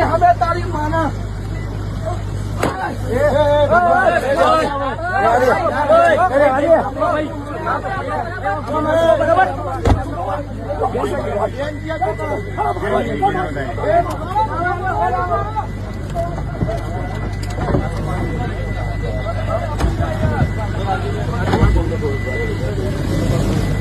हमें तारी माना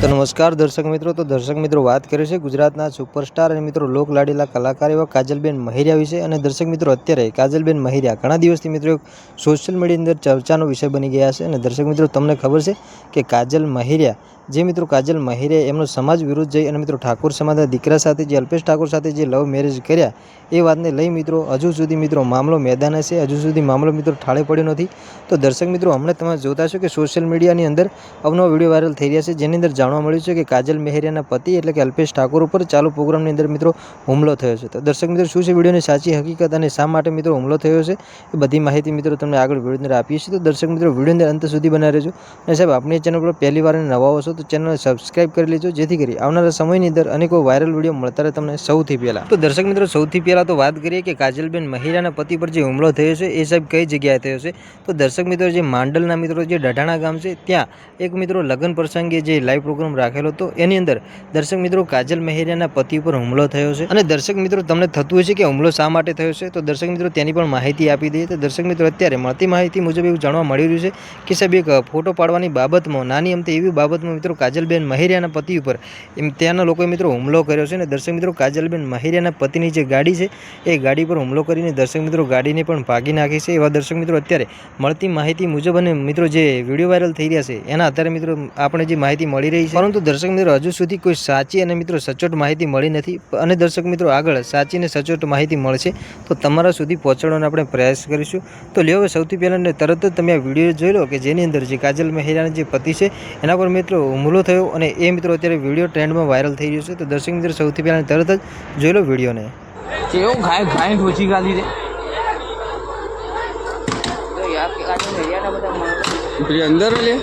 तो नमस्कार दर्शक मित्रों। तो दर्शक मित्रों बात करी है गुजरातना सुपरस्टार और मित्रों लोक लाडीला कलाकार एवं काजलबेन महिरिया विषय। और दर्शक मित्रों अत्यारे काजलबेन महिरिया घणा दिवसथी मित्रों सोशल मीडिया अंदर चर्चानो विषय बनी गया है। और दर्शक मित्रों तमने खबर है कि काजल महिरिया जे मित्रों काजल महिरिया एमनो समाज विरुद्ध जई और मित्रों ठाकुर समाजना दीकरा साथे जे अल्पेश ठाकुर साथे जे लव मेरेज कर्या ए वातने लई मित्रों हजू सुधी मित्रों मामलो मैदाने छे। हजू सुधी मामलो मित्रों ठाळे पड्यो नथी। तो दर्शक मित्रों हमणे तमे जोता छो कि सोशल मीडियानी अंदर अवनवा विडियो वायरल थई रह्या छे, जेनी अंदर जाणवा मळ्युं छे कि काजल महिरियाना पति एटले कि अल्पेश ठाकुर पर चालू प्रोग्रामनी अंदर मित्रों हुमलो थयो छे। तो दर्शक मित्रों शुं छे विडियोनी साची हकीकत अने शा माटे मित्रों हुमलो थयो छे ए बधी माहिती मित्रों तमने आगळ विडियो अंदर आपीए छीए। तो दर्शक मित्रों विडियोने अंत सुधी बनावी रहेजो। अने साहेब आपणी चेनल पर पहली वार नवा हो तो चेनल सब्सक्राइब करी लेजो, जेथी करी आवनारा समयनी अंदर अनेको वायरल विडियो मळता रहे तमने सौथी पहेला। तो दर्शक मित्रों सौथी पहेला तो बात करीए कि काजलबेन महिरियाना पति पर जे हुमलो थयो छे ए साहेब कई जग्याए थयो छे। तो दर्शक मित्रों जे मांडलना मित्रों जे डढाणा गाम छे त्यां एक मित्रों लग्न प्रसंगे जे लाइव प्रोग्राम राखेलो तो एनी अंदर दर्शक मित्रों काजल महिरियाना पति पर हुमलो थयो छे। अने दर्शक मित्रों तमने थतुं हशे कि हुमलो शा माटे थयो छे। तो दर्शक मित्रों तेनी पण माहिती आपी दઈએ। तो दर्शक मित्रों अत्यारे मळती माहिती मुजब एवुं जाणवा मळी रह्युं छे कि साहेब एक फोटो पाडवानी बाबतमां नानी अमथी एवी बाबतमां मित्रों काजलबेन महिरियाना पति पर त्याना लोकोए मित्रों हुमलो कर्यो छे। अने दर्शक मित्रों काजलबेन महिरियाना पतिनी जे गाड़ी छे ए गाड़ी पर हुमलो करीने दर्शक मित्रों गाड़ीने पण भागी नाखी छे। एवा दर्शक मित्रों अत्यारे मळती माहिती मुजब अने मित्रों जे विडियो वायरल थई रह्या छे एना आधारे मित्रों आपणे जे माहिती मळी रही छे। परंतु दर्शक मित्रों हजू सुधी कोई साची अने मित्रों सचोट माहिती मળી નથી। અને દર્શક મિત્રો આગળ સાચી ને સચોટ માહિતી મળશે તો તમારા સુધી પહોંચાડવાનો આપણે પ્રયાસ કરીશું। તો લ્યો હવે સૌથી પહેલા ને તરત જ તમે આ વિડીયો જોઈ લો કે જેની અંદર જે કાજલ મહેરિયાના જે પતિ છે એના પર મિત્રો હુમલો થયો અને એ મિત્રો અત્યારે વિડીયો ટ્રેન્ડમાં વાયરલ થઈ રહ્યો છે। તો દર્શક મિત્રો સૌથી પહેલા તરત જ જોઈ લો વિડીયોને। કેવો ઘાય ઘાય ઠોચી ગાલી રે તો યાર કે કાજલ મહેરિયાના બધા પેલી અંદર લે